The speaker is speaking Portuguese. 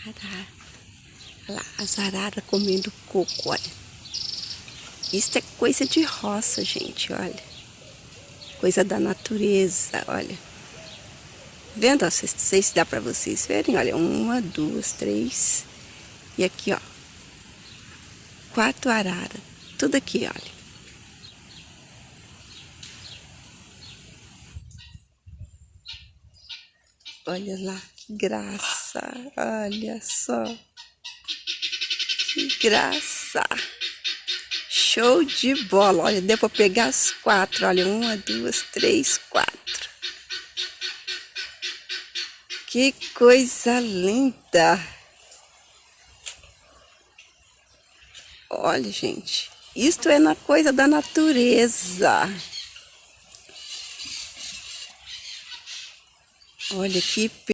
Arara. Olha lá, as araras comendo coco, olha. Isso é coisa de roça, gente, olha. Coisa da natureza, olha. Vendo? Ó, sei se dá pra vocês verem, olha. 1, 2, 3. E aqui, ó. 4 araras. Tudo aqui, olha. Olha lá, que graça. Olha só. Que graça. Show de bola. Olha, deu pra pegar as 4. Olha, 1, 2, 3, 4. Que coisa linda. Olha, gente. Isto é na coisa da natureza. Olha que